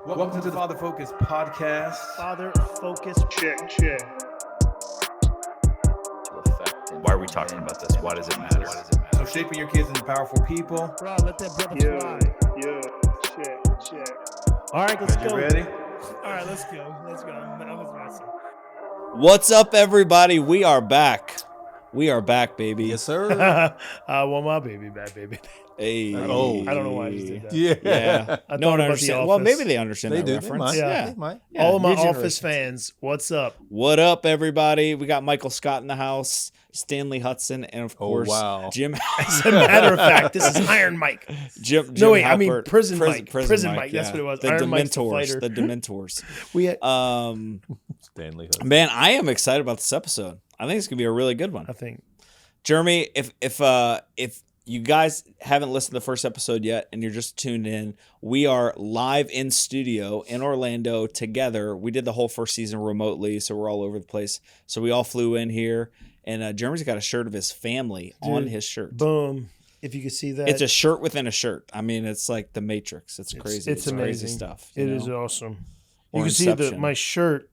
Welcome to the Father Focus podcast. Father Focus. Check. Why are we talking about this? Why does it matter? So shaping your kids into powerful people. Bro, let that brother fly. Check. All right, let's go. You ready? All right, let's go. I was messing. What's up, everybody? We are back. We are back, baby. Yes, sir. I want my baby back, baby. Hey. Oh. I don't know why I just did that. Yeah. I No one thought about The understands. Well, Office. maybe they understand They that do. reference. They might. Yeah. They might. Yeah, All of my new Office generations. fans, what's up? What up, everybody? We got Michael Scott in the house, Stanley Hudson, and of course, wow. Jim. As a matter of fact, this is Iron Mike. Jim No, wait, I mean Halpert. Prison Mike. Prison Mike, that's what it was. The Iron Mike's the Dementors. fighter. The Dementors. We had, Stanley Hudson. Man, I am excited about this episode. I think it's gonna be a really good one. I think. Jeremy, if you guys haven't listened to the first episode yet and you're just tuned in, we are live in studio in Orlando together. We did the whole first season remotely, so we're all over the place. So we all flew in here, and Jeremy's got a shirt of his family on his shirt. Boom. If you could see that. It's a shirt within a shirt. I mean, it's like the Matrix. It's crazy. It's amazing crazy stuff. It you is know? awesome. Or You can see Inception. my shirt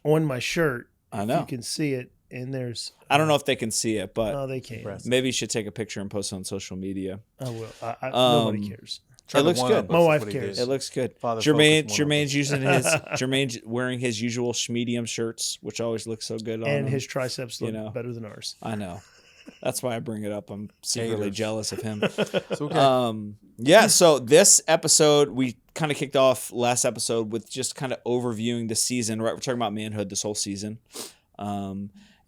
on my shirt. I You know. can see it, and there's. I don't know if they can see it, but No, they can't. Impressive. maybe you should take a picture and post it on social media. I will. Nobody cares. Tried to looks one-up good. us, My is wife what he cares. did. It looks good. Father Jermaine, focus, one of Jermaine's using his Jermaine's wearing his usual schmedium shirts, which always looks so good on And him. his triceps look you know. better than ours. I know. That's why I bring it up. I'm secretly Haters. jealous of him. It's okay. Yeah, so this episode, we kind of kicked off last episode with just kind of overviewing the season, right? We're talking about manhood this whole season.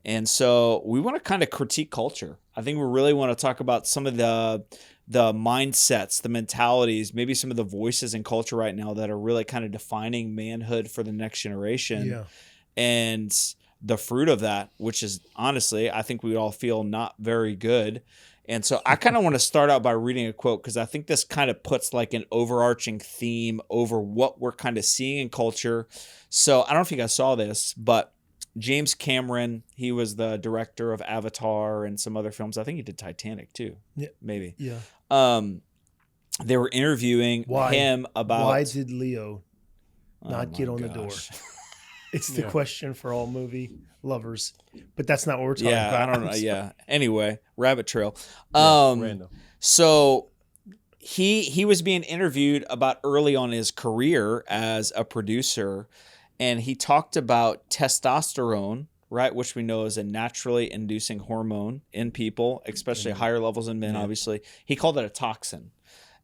And so we want to kind of critique culture. I think we really want to talk about some of the mindsets, the mentalities, maybe some of the voices in culture right now that are really kind of defining manhood for the next generation. Yeah. And the fruit of that, which is honestly, I think we would all feel not very good. And so I kind of want to start out by reading a quote because I think this kind of puts like an overarching theme over what we're kind of seeing in culture. So I don't know if you guys saw this, but James Cameron, he was the director of Avatar and some other films. I think he did Titanic too. Yeah. Maybe. Yeah. They were interviewing him about why did Leo Oh not my get on the door? gosh. It's the question for all movie lovers, but that's not what we're talking Yeah, about. I don't know. Yeah. Anyway, rabbit trail. Random. So he was being interviewed about early on in his career as a producer, and he talked about testosterone, right, which we know is a naturally inducing hormone in people, especially higher levels in men. Obviously, he called it a toxin,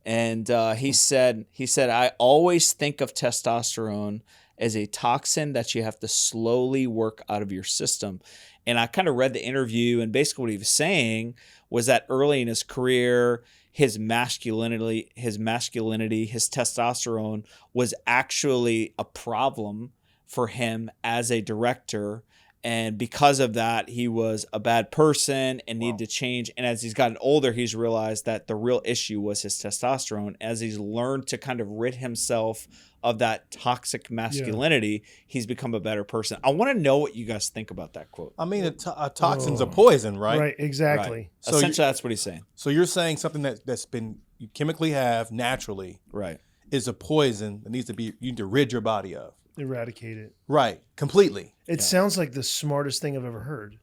and he said I always think of testosterone as a toxin that you have to slowly work out of your system. And I kind of read the interview, and basically what he was saying was that early in his career, his masculinity, his testosterone was actually a problem for him as a director. And because of that, he was a bad person and needed to change. And as he's gotten older, he's realized that the real issue was his testosterone. As he's learned to kind of rid himself of that toxic masculinity, he's become a better person. I want to know what you guys think about that quote. I mean, a toxin's a poison, right? Right, exactly. Right. So Essentially, that's what he's saying. So you're saying something that's been you chemically have naturally Right. is a poison that needs to be you need to rid your body of. Eradicate it. Right. Completely. It sounds like the smartest thing I've ever heard.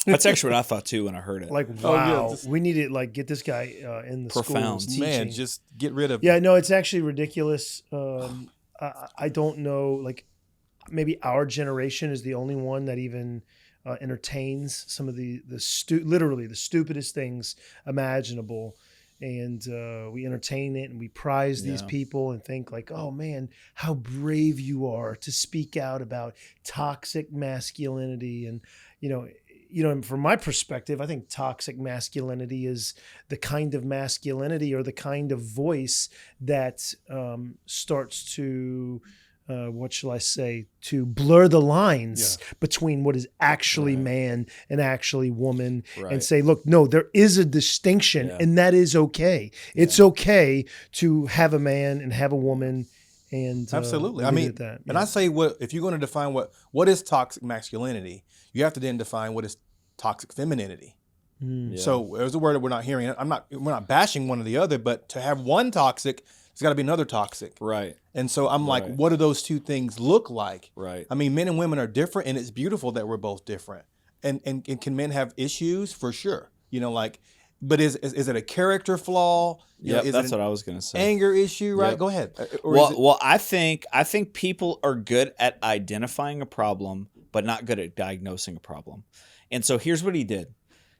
That's actually what I thought too when I heard it. Like, Oh, yeah, wow, just- we need to like get this guy in the Profound. schools teaching. Man, just get rid of Yeah, no, it's actually ridiculous. I don't know, like maybe our generation is the only one that even entertains some of literally the stupidest things imaginable. And we entertain it and we prize these Yeah. people and think like, oh man, how brave you are to speak out about toxic masculinity. And, and from my perspective, I think toxic masculinity is the kind of masculinity or the kind of voice that starts to, what shall I say, to blur the lines between what is actually man and actually woman Right. and say, look, no, there is a distinction and that is okay. It's okay to have a man and have a woman. And Absolutely. I leave it mean, at that. and I say if you're going to define what is toxic masculinity, you have to then define what is toxic femininity. Yeah. So there's a word that we're not hearing. We're not bashing one or the other, but to have one toxic There's got to be another toxic. Right. And so I'm like, Right. what do those two things look like? Right. I mean, men and women are different, and it's beautiful that we're both different. And can men have issues? For sure. But is it a character flaw? Yeah, is that's it what I was going to say. anger issue? Right. Yep. Go ahead. Or is it- Well, I think people are good at identifying a problem, but not good at diagnosing a problem. And so here's what he did.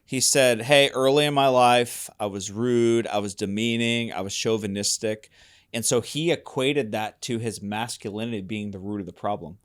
He said, hey, early in my life, I was rude, I was demeaning, I was chauvinistic. And so he equated that to his masculinity being the root of the problem.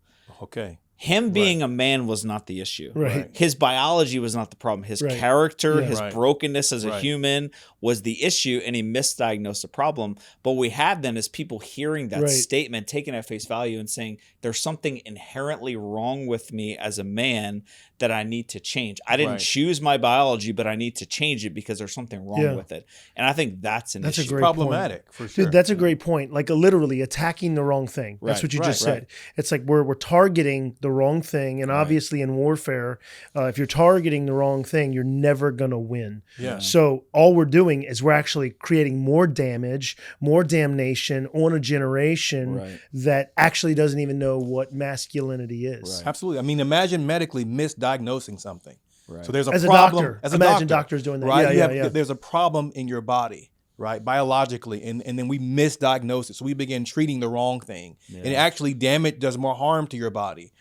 okay. Him being a man was not the issue. Right. His biology was not the problem. His Right. character, Yeah. his Right. brokenness as a Right. human was the issue, and he misdiagnosed the problem. But what we have then is people hearing that Right. statement, taking it at face value and saying, there's something inherently wrong with me as a man that I need to change. I didn't Right. choose my biology, but I need to change it because there's something wrong Yeah. with it. And I think that's an That's a issue. great Problematic for sure. Dude, that's a great point. Like literally attacking the wrong thing. That's Right, what you right, just right. said. It's like we're targeting the wrong thing, and obviously in warfare, if you're targeting the wrong thing, you're never gonna win. Yeah. So all we're doing is we're actually creating more damage, more damnation on a generation Right. that actually doesn't even know what masculinity is. Right. Absolutely. I mean, imagine medically misdiagnosing something. Right. So there's a As a problem. doctor. As a Imagine doctor, doctors doing that. Right? Yeah, You yeah, have- yeah. There's a problem in your body, right? Biologically, and then we misdiagnose it. So we begin treating the wrong thing. And it actually does more harm to your body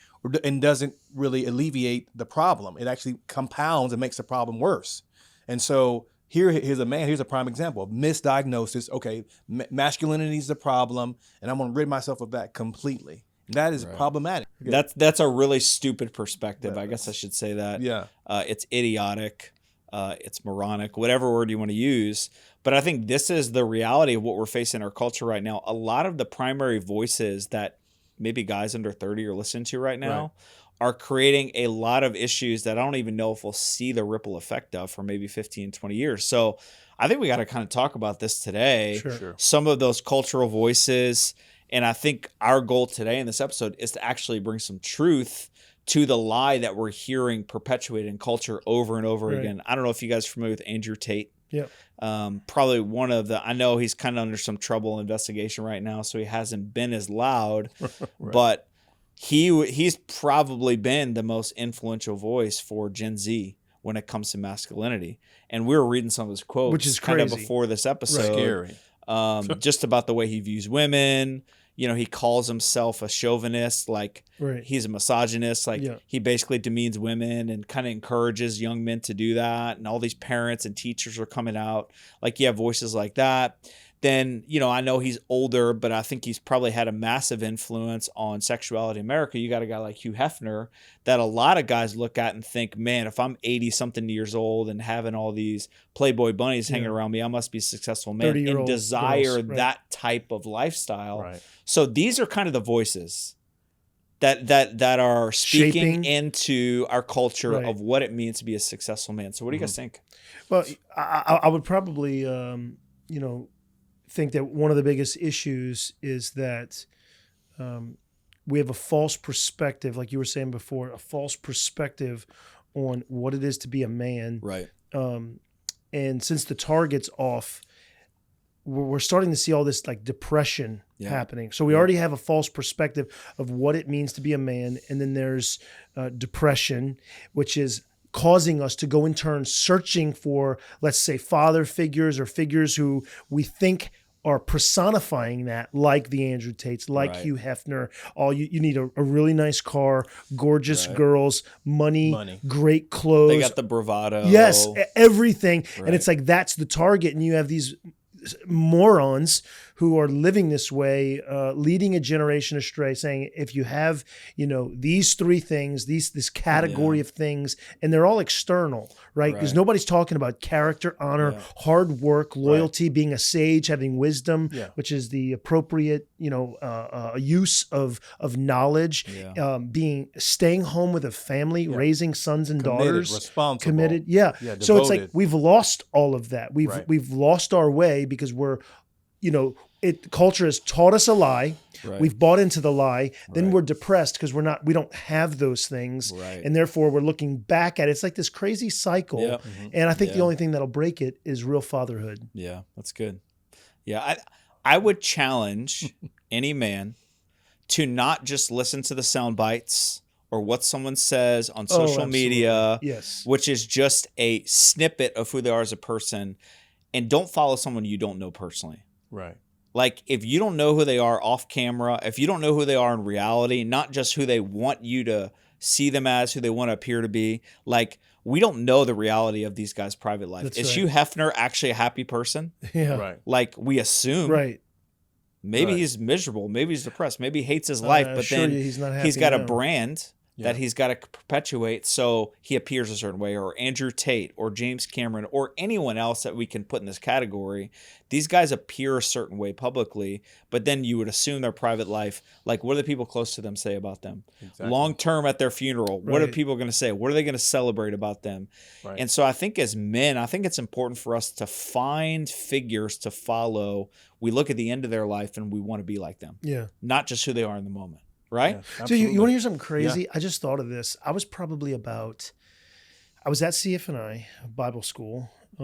and doesn't really alleviate the problem. It actually compounds and makes the problem worse. And so here's a prime example of misdiagnosis. Okay, masculinity is the problem, and I'm going to rid myself of that completely. That is problematic. That's a really stupid perspective. I guess I should say that. Yeah. It's idiotic. It's moronic, whatever word you want to use. But I think this is the reality of what we're facing in our culture right now. A lot of the primary voices that maybe guys under 30 are listening to right now are creating a lot of issues that I don't even know if we'll see the ripple effect of for maybe 15, 20 years. So I think we got to kind of talk about this today. Sure. Some of those cultural voices. And I think our goal today in this episode is to actually bring some truth to the lie that we're hearing perpetuated in culture over and over Right. again. I don't know if you guys are familiar with Andrew Tate. Yeah. Probably one of the, I know he's kind of under some trouble investigation right now, so he hasn't been as loud, but he's probably been the most influential voice for Gen Z when it comes to masculinity. And we were reading some of his quotes, Which is kind of crazy. before this episode, Scary. just about the way he views women. You know, he calls himself a chauvinist, like Right. he's a misogynist, like Yeah. he basically demeans women and kind of encourages young men to do that. And all these parents and teachers are coming out. Like you have voices like that. Then, you know, I know he's older, but I think he's probably had a massive influence on sexuality in America. You got a guy like Hugh Hefner that a lot of guys look at and think, man, if I'm 80 something years old and having all these Playboy bunnies hanging around me, I must be a successful man, and 30-year-old desire girls, right. that type of lifestyle. Right. So these are kind of the voices that are speaking Shaping. into our culture Right. of what it means to be a successful man. So what do you guys think? Well, I would probably, think that one of the biggest issues is that we have a false perspective, like you were saying before, a false perspective on what it is to be a man. Right. And since the target's off, we're starting to see all this like depression happening. So we already have a false perspective of what it means to be a man. And then there's depression, which is causing us to go in turn searching for, let's say, father figures or figures who we think are personifying that, like the Andrew Tates, like Right. Hugh Hefner. You need a really nice car, gorgeous girls, money, great clothes. They got the bravado. Yes, everything. Right. And it's like that's the target. And you have these morons who are living this way, leading a generation astray, saying if you have, these three things, this category of things, and they're all external, right? Because nobody's talking about character, honor, hard work, loyalty, being a sage, having wisdom, which is the appropriate, use of knowledge, staying home with a family, raising sons and Committed, daughters, responsible. committed. Yeah, So it's like devoted. we've lost all of that. We've lost our way because we're, culture has taught us a lie. Right. We've bought into the lie. Then we're depressed because we don't have those things. Right. And therefore we're looking back at it. It's like this crazy cycle. Yeah. And I think the Yeah. only thing that'll break it is real fatherhood. Yeah, that's good. Yeah, I would challenge any man to not just listen to the sound bites or what someone says on social absolutely. media, Yes. which is just a snippet of who they are as a person, and don't follow someone you don't know personally. Right. Like, if you don't know who they are off camera, if you don't know who they are in reality, not just who they want you to see them as, who they want to appear to be, like, we don't know the reality of these guys' private life. That's Is right. Hugh Hefner actually a happy person? Yeah. Right. Like, we assume. Right. Maybe Right. he's miserable. Maybe he's depressed. Maybe he hates his life. But assure then you he's not happy he's got a now. brand that he's got to perpetuate, so he appears a certain way. Or Andrew Tate, or James Cameron, or anyone else that we can put in this category. These guys appear a certain way publicly, but then you would assume their private life. Like, what do the people close to them say about them? Exactly. Long term at their funeral, what are Right. people going to say? What are they going to celebrate about them? Right. And so I think as men, I think it's important for us to find figures to follow. We look at the end of their life and we want to be like them, Yeah. not just who they are in the moment, right? Yeah, So you want to absolutely. hear something crazy? I just thought of this. I was at CFNI Bible school. I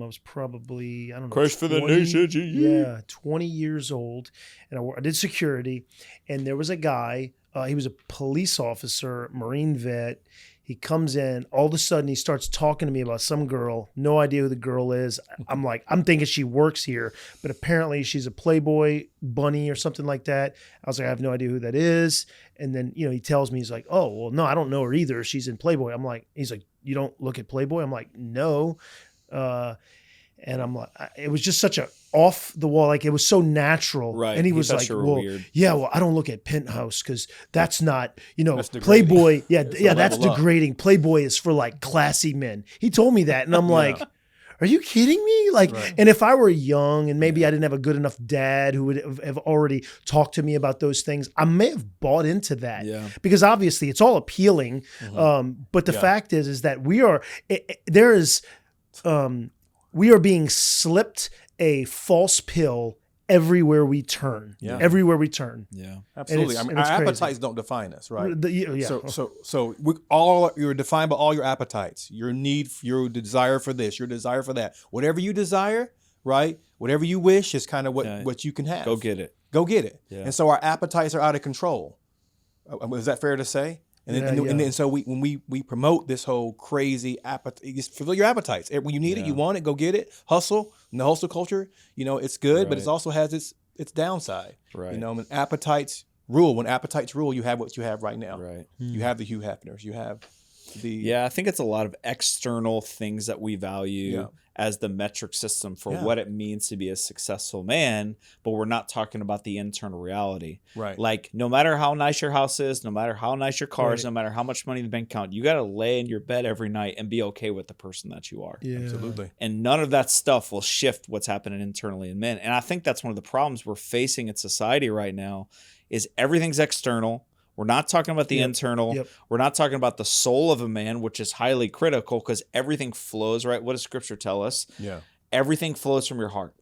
was probably, I don't know. Christ for the 20 nation, Yeah, 20 years old. And I did security. And there was a guy, he was a police officer, Marine vet. He comes in, all of a sudden he starts talking to me about some girl. No idea who the girl is. I'm thinking she works here, but apparently she's a Playboy bunny or something like that. I was like, I have no idea who that is. And then, he tells me, he's like, oh, well, no, I don't know her either. She's in Playboy. He's like, you don't look at Playboy? I'm like, no. And I'm like, it was just such a off the wall, like it was so natural. Right. And he He was thought like, you were well, weird. yeah, well, I don't look at Penthouse because that's not, That's degrading. Playboy. Yeah, It's a yeah, that's level up. degrading. Playboy is for like classy men. He told me that, and I'm like, are you kidding me? Like, Right. and if I were young and maybe I didn't have a good enough dad who would have already talked to me about those things, I may have bought into that. Yeah. Because obviously it's all appealing. But the Yeah. fact is that we are we are being slipped a false pill everywhere we turn. Yeah. Everywhere we turn. Yeah. Absolutely. it's- I mean, and it's our crazy. appetites don't define us, right? Yeah. So you're defined by all your appetites, your need, your desire for this, your desire for that. Whatever you desire, right? Whatever you wish is kind of what you can have. Go get it. Go get it. Yeah. And so our appetites are out of control. Is that fair to say? And then so when we promote this whole crazy appetite, just fulfill your appetites. When you need it, you want it, go get it. Hustle. In the hustle culture, it's good, but it Right. also has its downside. Right. When appetites rule, you have what you have right now. Right. You have the Hugh Hefners. You have the Yeah, I think it's a lot of external things that we value Yeah. as the metric system for Yeah. what it means to be a successful man, but we're not talking about the internal reality. right. Like, no matter how nice your house is, no matter how nice your car is, Right. no matter how much money in the bank account, you got to lay in your bed every night and be okay with the person that you are. Yeah. Absolutely. And none of that stuff will shift what's happening internally in men. And I think that's one of the problems we're facing in society right now is everything's external. We're not talking about the Yep. internal. Yep. We're not talking about the soul of a man, which is highly critical because everything flows, right? What does scripture tell us? Yeah. Everything flows from your heart,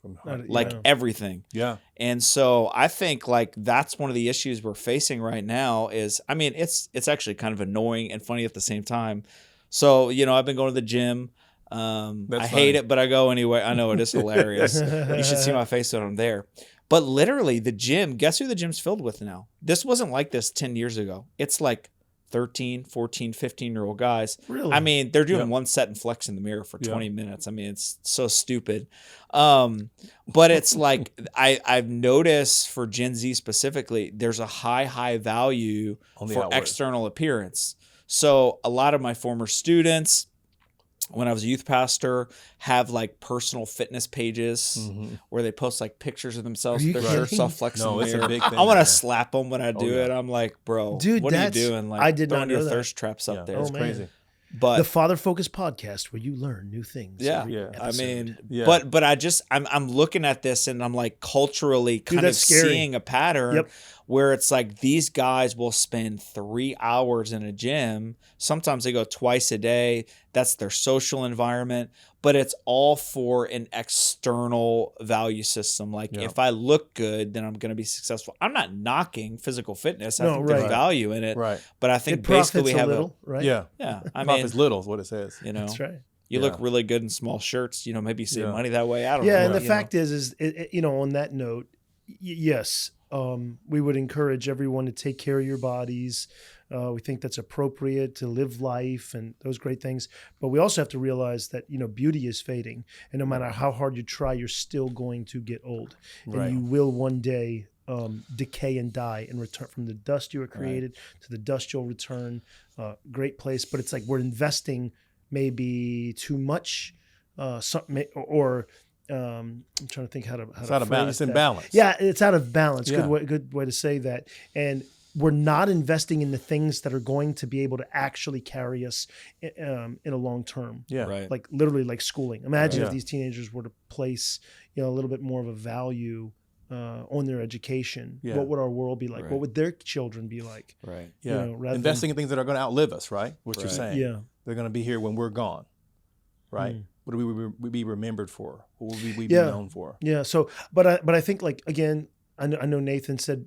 like Yeah. everything. Yeah. And so I think like that's one of the issues we're facing right now is, I mean, it's actually kind of annoying and funny at the same time. So, I've been going to the gym. I That's hate funny. it, but I go anyway. I know it is hilarious. You should see my face when I'm there. But literally the gym, guess who the gym's filled with now? This wasn't like this 10 years ago. It's like 13, 14, 15-year-old guys. Really? I mean, they're doing Yep. one set and flex in the mirror for Yeah. 20 minutes. I mean, it's so stupid. But it's like I've noticed for Gen Z specifically, there's a high value On the for outward. external appearance. So a lot of my former students, when I was a youth pastor, have like personal fitness pages Mhm. where they post like pictures of themselves Are with you their shirts kidding? off flexing No, the it's a mirror. big I thing want right now. to slap them when I do yeah. it. I'm like, bro, Dude, what are you that's- doing? Like, I did not throwing your know that. thirst traps up Yeah. there. Oh, It's man. crazy. But The Father Focus podcast where you learn new things. yeah, every I episode. mean, Yeah. but I'm looking at this and I'm like culturally kind of that's scary. seeing a pattern Yep. where it's like these guys will spend 3 hours in a gym. Sometimes they go twice a day. That's their social environment, but it's all for an external value system. Like Yeah. if I look good, then I'm going to be successful. I'm not knocking physical fitness. I No, think there's right. value in it, Right. but I think It basically profits we have a little, right? Yeah. I mean, Profits little is what it says. That's right. you Yeah. look really good in small shirts, maybe you save Yeah. money that way. I don't Yeah, know. and the you fact is on that note, Yes. We would encourage everyone to take care of your bodies. We think that's appropriate to live life and those great things. But we also have to realize that, beauty is fading. And no matter how hard you try, you're still going to get old. Right. And you will one day decay and die and return from the dust you were created to the dust you'll return. Great place. But it's like we're investing maybe too much something or I'm trying to think how to It's out of balance. It's in that. balance. Yeah, it's out of balance. Yeah. Good way to say that. And we're not investing in the things that are going to be able to actually carry us in a long term. Yeah. Right. Like literally like schooling. Imagine Yeah. if these teenagers were to place, a little bit more of a value on their education. Yeah. What would our world be like? Right. What would their children be like? Right. Yeah. Rather Investing in things that are going to outlive us, right? What you're Right. saying. Yeah. They're going to be here when we're gone, right? Mm. What do we be remembered for? What will we Yeah. be known for? Yeah. So, but I think like, again, I know Nathan said,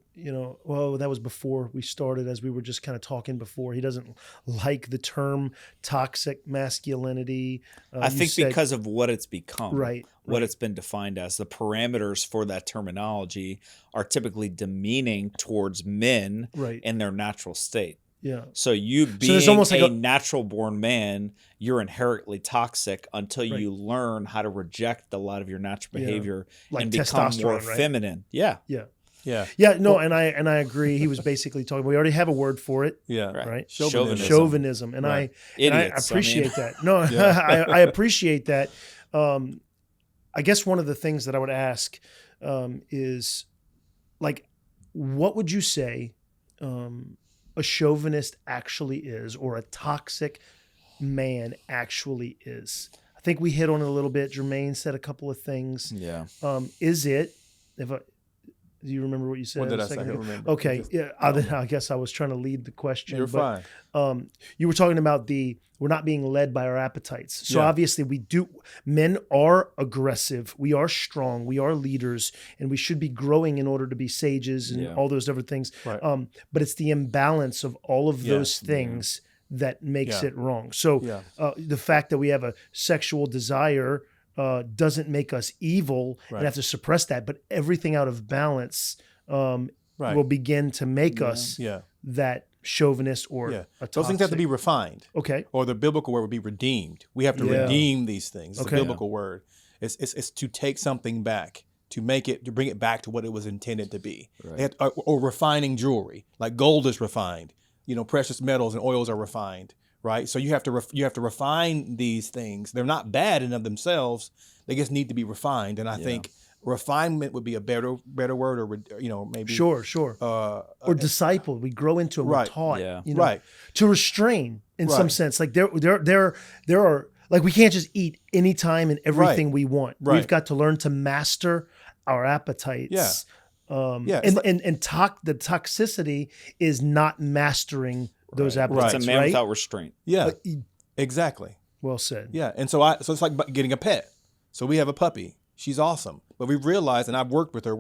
well, that was before we started, as we were just kind of talking before. He doesn't like the term toxic masculinity. I You think said- because of what it's become, Right, what right. it's been defined as, the parameters for that terminology are typically demeaning towards men Right. in their natural state. Yeah. So you being there's almost like a a- natural born man, you're inherently toxic until Right. you learn how to reject a lot of your natural Yeah. behavior Like and become more testosterone, right? feminine. Yeah. Yeah. Yeah. Yeah. No, and I agree. He was basically talking, we already have a word for it, Yeah. right? Chauvinism. Chauvinism. And Right. and I Idiots, appreciate that. No, Yeah. I appreciate that. I guess one of the things that I would ask is like, what would you say a chauvinist actually is, or a toxic man actually is? I think we hit on it a little bit. Jermaine said a couple of things. Yeah. Is it, do you remember what you said? What did a I say? second I don't ago? remember. Okay. Just Yeah. I guess I was trying to lead the question. You're but, fine. You were talking about we're not being led by our appetites. So Yeah. obviously men are aggressive. We are strong. We are leaders, and we should be growing in order to be sages and Yeah. all those different things. Right. But it's the imbalance of all of Yeah. those things that makes Yeah. it wrong. So Yeah. the fact that we have a sexual desire doesn't make us evil Right. and have to suppress that, but everything out of balance Right. will begin to make us Yeah. that chauvinist or Yeah. a Those things have to toxic- be refined. Okay. Or the biblical word would be redeemed. We have to Yeah. redeem these things. It's Okay. a biblical word. It's to take something back, to bring it back to what it was intended to be. Right. They have or refining jewelry, like gold is refined. Precious metals and oils are refined, right? So you have to refine these things. They're not bad in of themselves. They just need to be refined. And I think refinement would be a better word, or maybe Sure. Or discipled. We grow into it. We're Right. taught. Yeah. Right. To restrain in some Right. sense. Like there are, like, we can't just eat anytime and everything we want. Right. We've got to learn to master our appetites. Yeah. Yeah, it's And the toxicity is not mastering those Right. appetites. It's a man right? without restraint. Yeah. Exactly. Well said. Yeah, and so it's like getting a pet. So we have a puppy. She's awesome, but we've realized, and I've worked with her,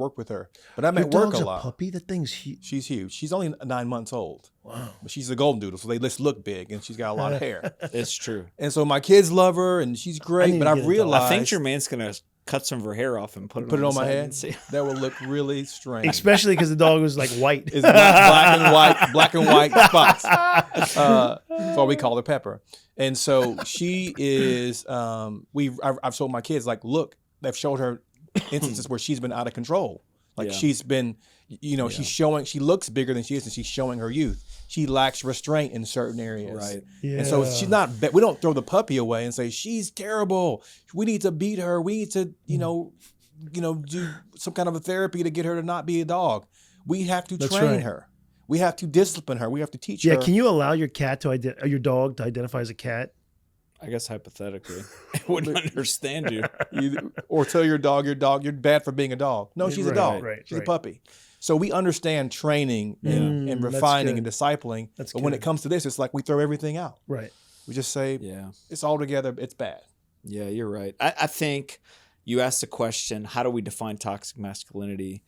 but I'm Your at work dog's a a lot. puppy. That thing's huge. She's huge. She's only 9 months old, Wow. but she's a golden doodle, so they just look big, and she's got a lot of hair. It's true. And so my kids love her, and she's I great. need But to I've get a dog. realized I think Jermaine's gonna cut some of her hair off and put it on his my head. and see. That will look really strange. Especially because the dog was like white. It's black and white spots. That's why we call her Pepper. And so she is. I've told my kids, like, look, they've showed her instances where she's been out of control. Like Yeah. she's been, she's showing. She looks bigger than she is, and she's showing her youth. She lacks restraint in certain areas. Right. And so she's not. We don't throw the puppy away and say she's terrible. We need to beat her. We need to, do some kind of a therapy to get her to not be a dog. We have to That's train right. her. We have to discipline her. We have to teach Yeah. her. Can you allow your your dog to identify as a cat? I guess hypothetically, I wouldn't understand you. Or tell your dog, you're bad for being a dog. No, she's a Right, dog. right, She's right. a puppy. So we understand training and that's refining good. and discipling. That's but when good. it comes to this, it's like we throw everything out. Right. We just say Yeah. it's all together. It's bad. Yeah, you're right. I think you asked the question, how do we define toxic masculinity?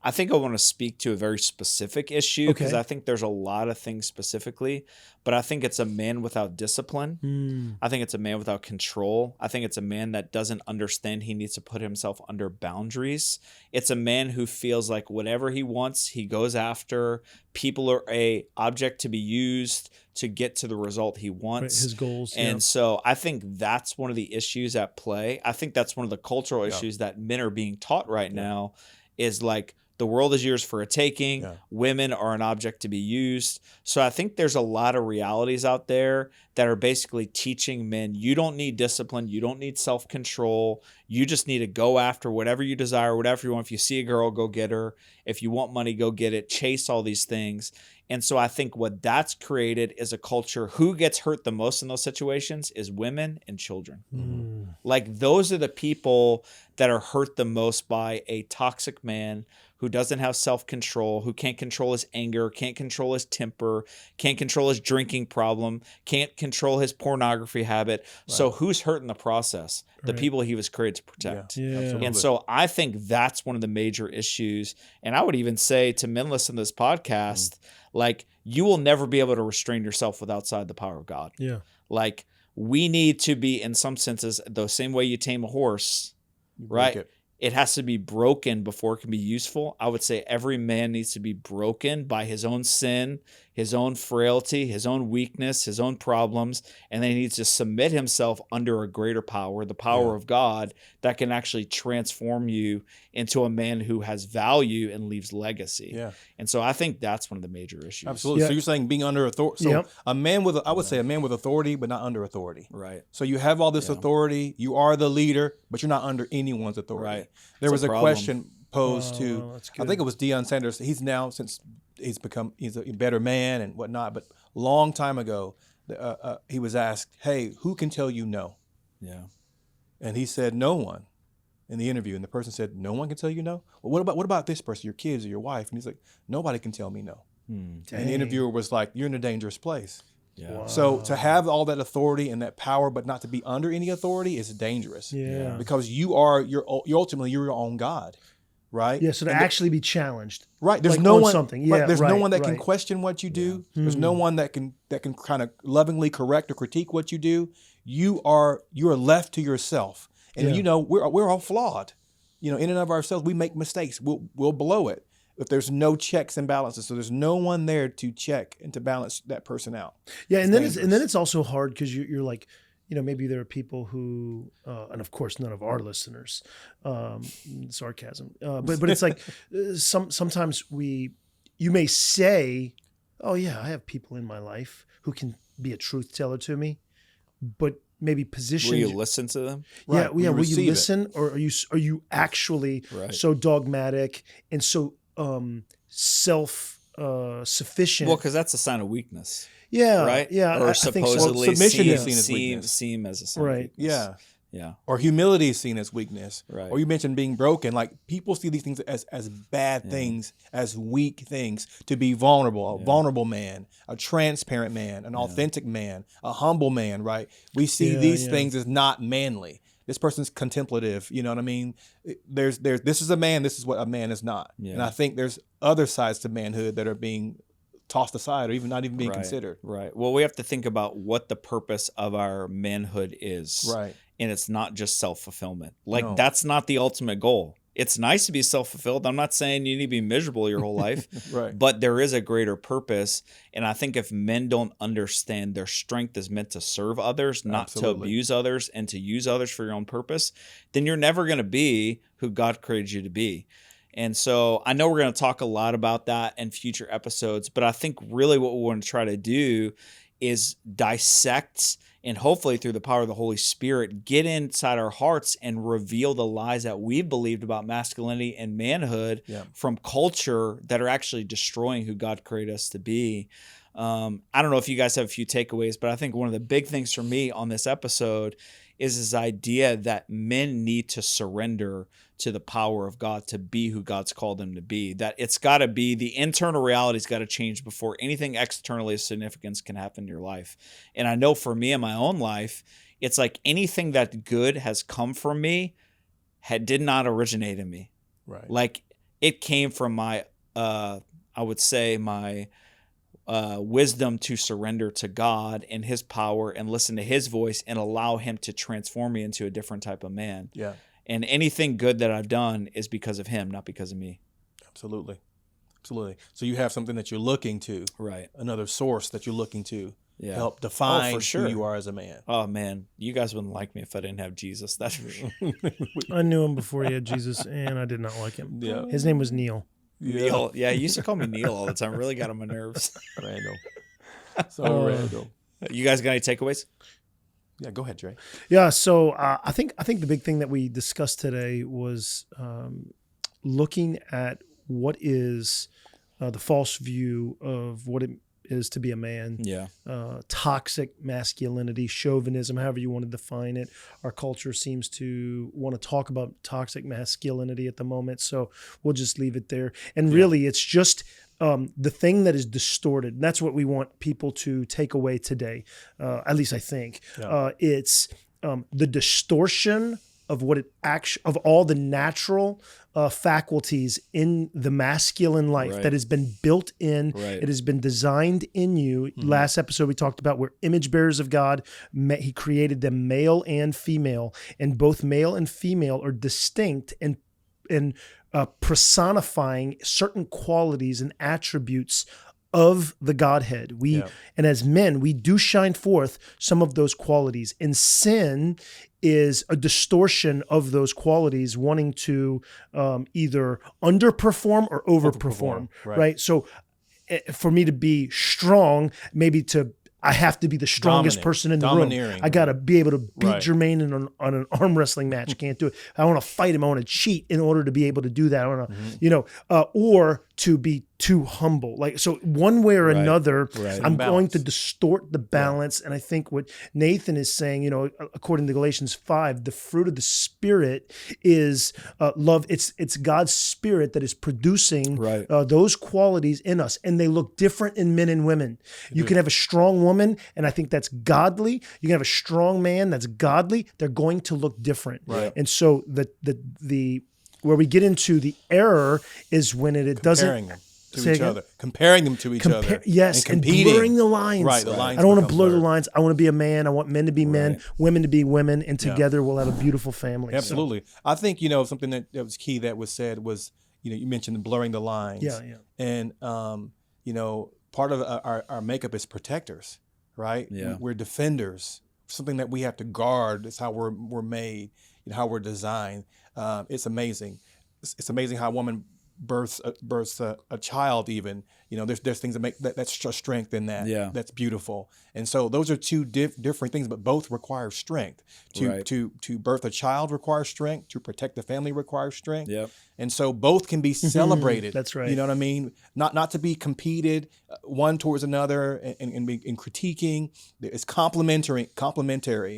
I think I want to speak to a very specific issue because Okay. I think there's a lot of things specifically, but I think it's a man without discipline. I think it's a man without control. I think it's a man that doesn't understand he needs to put himself under boundaries. It's a man who feels like whatever he wants, he goes after. People are a object to be used to get to the result he wants. His goals. And so I think that's one of the issues at play. I think that's one of the cultural issues that men are being taught right now is like, the world is yours for a taking. Yeah. Women are an object to be used. So I think there's a lot of realities out there that are basically teaching men, you don't need discipline. You don't need self-control. You just need to go after whatever you desire, whatever you want. If you see a girl, go get her. If you want money, go get it. Chase all these things. And so I think what that's created is a culture. Who gets hurt the most in those situations is women and children. Like those are the people that are hurt the most by a toxic man who doesn't have self-control, who can't control his anger, can't control his temper, can't control his drinking problem, can't control his pornography habit. So who's hurt in the process? The people he was created to protect. Yeah. And so I think that's one of the major issues. And I would even say to men listening to this podcast, like you will never be able to restrain yourself with outside the power of God. Yeah. Like we need to be, in some senses, the same way you tame a horse, right? It has to be broken before it can be useful. I would say every man needs to be broken by his own sin, his own frailty, his own weakness, his own problems, and then he needs to submit himself under a greater power, the power of God, that can actually transform you into a man who has value and leaves legacy. Yeah. And so I think that's one of the major issues. Absolutely. Yeah. So you're saying being under authority. So Yep. a man with, I would say a man with authority, but not under authority. Right. So you have all this authority. You are the leader, but you're not under anyone's authority. Right. There was It's a a problem. question posed to, that's I good. think it was Deion Sanders. He's now, since he's a better man and whatnot, but a long time ago, he was asked, hey, who can tell you no? Yeah. And he said, no one, in the interview. And the person said, no one can tell you no? Well, what about this person, your kids or your wife? And he's like, nobody can tell me no. And the interviewer was like, you're in a dangerous place. Yeah. Wow. So to have all that authority and that power, but not to be under any authority is dangerous. Yeah. Because you're ultimately your own God, right? Yeah. So to And actually be challenged. right. There's like no on one. something. Right, Yeah, there's no right, one that can right. question what you do. There's no one that can kind of lovingly correct or critique what you do. You are left to yourself, and Yeah. we're all flawed. In and of ourselves, we make mistakes. We'll blow it if there's no checks and balances. So there's no one there to check and to balance that person out. Yeah, and It's then it's also hard because you're like, maybe there are people who, and of course none of our listeners, sarcasm, but it's like sometimes you may say, oh yeah, I have people in my life who can be a truth teller to me, but maybe position. Will you listen to them? Yeah, Right, will you will you receive it? listen, or are you actually Right. so dogmatic and so self sufficient? Well, because that's a sign of weakness. Yeah, Right? Yeah, Or I think so. supposedly Well, submission seem, is seen as seem, weakness. seem as a sign Right. of weakness. Yeah. Yeah. Or humility is seen as weakness. Right. Or you mentioned being broken. Like people see these things as bad things, as weak things. To be vulnerable, a vulnerable man, a transparent man, an authentic man, a humble man. Right. We see Yeah, these yeah. things as not manly. This person's contemplative. You know what I mean? There's this is a man. This is what a man is not. Yeah. And I think there's other sides to manhood that are being tossed aside or even not even being Right. considered. Right. Well, we have to think about what the purpose of our manhood is. Right. And it's not just self-fulfillment. Like No. that's not the ultimate goal. It's nice to be self-fulfilled. I'm not saying you need to be miserable your whole life, Right. but there is a greater purpose. And I think if men don't understand their strength is meant to serve others, not to Absolutely. abuse others and to use others for your own purpose, then you're never going to be who God created you to be. And so I know we're going to talk a lot about that in future episodes, but I think really what we want to try to do is dissect and hopefully through the power of the Holy Spirit, get inside our hearts and reveal the lies that we've believed about masculinity and manhood Yeah. from culture that are actually destroying who God created us to be. I don't know if you guys have a few takeaways, but I think one of the big things for me on this episode is this idea that men need to surrender to the power of God to be who God's called them to be. That it's got to be, the internal reality's got to change before anything externally of significance can happen in your life. And I know for me in my own life, it's like anything that good has come from me did not originate in me. Right. Like it came from my, I would say my wisdom to surrender to God and his power and listen to his voice and allow him to transform me into a different type of man. Yeah. And anything good that I've done is because of him, not because of me. Absolutely. Absolutely. So you have something that you're looking to, Right. another source that you're looking to Yeah. help define for sure. who you are as a man. Oh man, you guys wouldn't like me if I didn't have Jesus. That's for sure. I knew him before he had Jesus, and I did not like him. Yeah. His name was Neil. Neil. Yeah, he used to call me Neil all the time. Really got on my nerves. Random. So random. You guys got any takeaways? Yeah, go ahead, Dre. Yeah. So I think the big thing that we discussed today was looking at what is the false view of what it is to be a man. Yeah. Toxic masculinity, chauvinism, however you want to define it. Our culture seems to want to talk about toxic masculinity at the moment, so we'll just leave it there. And really, it's just the thing that is distorted. And that's what we want people to take away today. At least I think it's the distortion of what it of all the natural faculties in the masculine life that has been built in. It has been designed in you. Last episode we talked about we're image bearers of God. He created them male and female, and both male and female are distinct and personifying certain qualities and attributes of the Godhead. And as men, we do shine forth some of those qualities, and sin is a distortion of those qualities, wanting to either underperform or overperform, right? So for me to be strong, I have to be the strongest person in the room. I got to be able to beat Jermaine on an arm wrestling match. Can't do it. I want to fight him. I want to cheat in order to be able to do that. I want to, or to be too humble. Like, so one way or another, I'm going to distort the balance. And I think what Nathan is saying, according to Galatians 5, the fruit of the Spirit is love. It's God's Spirit that is producing those qualities in us. And they look different in men and women. You can have a strong woman, and I think that's godly. You can have a strong man that's godly. They're going to look different. And so the where we get into the error is when it doesn't comparing them to each other. Yes, and blurring the lines. The lines. I don't want to blur the lines. I want to be a man. I want men to be men, women to be women, and together we'll have a beautiful family. Absolutely. So. I think something that was key that was said was you mentioned blurring the lines. And part of our makeup is protectors, right? Yeah. We're defenders. Something that we have to guard. It's how we're made, how we're designed. It's amazing. It's amazing how a woman births a child. Even there's things that make that's strength in that. That's beautiful. And so those are two different things, but both require strength. To birth a child requires strength. To protect the family requires strength. And so both can be celebrated. That's right. You know what I mean? Not to be competed one towards another and critiquing. It's complementary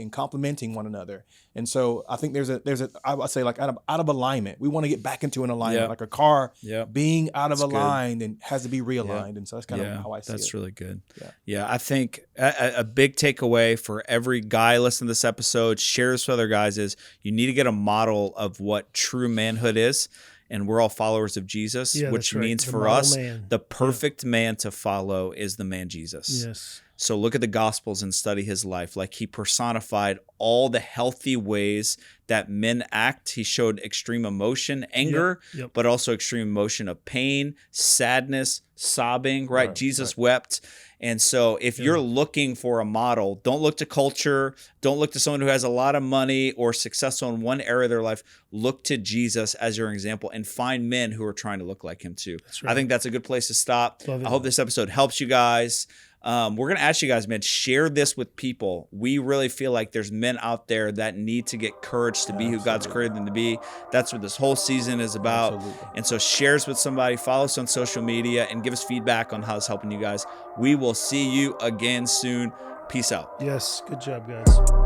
and complementing one another. And so I think there's a I would say like out of alignment. We want to get back into an alignment, like a car being out of aligned and has to be realigned. And so that's kind of how I see it. That's really good. Yeah, I think a big takeaway for every guy listening to this episode, share this with other guys, is you need to get a model of what true manhood is. And we're all followers of Jesus, which means for us, the perfect man to follow is the man Jesus. Yes. So look at the Gospels and study his life. Like, he personified all the healthy ways that men act. He showed extreme emotion, anger, but also extreme emotion of pain, sadness, sobbing, right? Jesus wept. And so if you're looking for a model, don't look to culture. Don't look to someone who has a lot of money or successful in one area of their life. Look to Jesus as your example and find men who are trying to look like him too. I think that's a good place to stop. I hope this episode helps you guys. We're going to ask you guys, man, share this with people. We really feel like there's men out there that need to get courage to be who God's created them to be. That's what this whole season is about. And so share us with somebody, follow us on social media, and give us feedback on how it's helping you guys. We will see you again soon. Peace out. Yes. Good job, guys.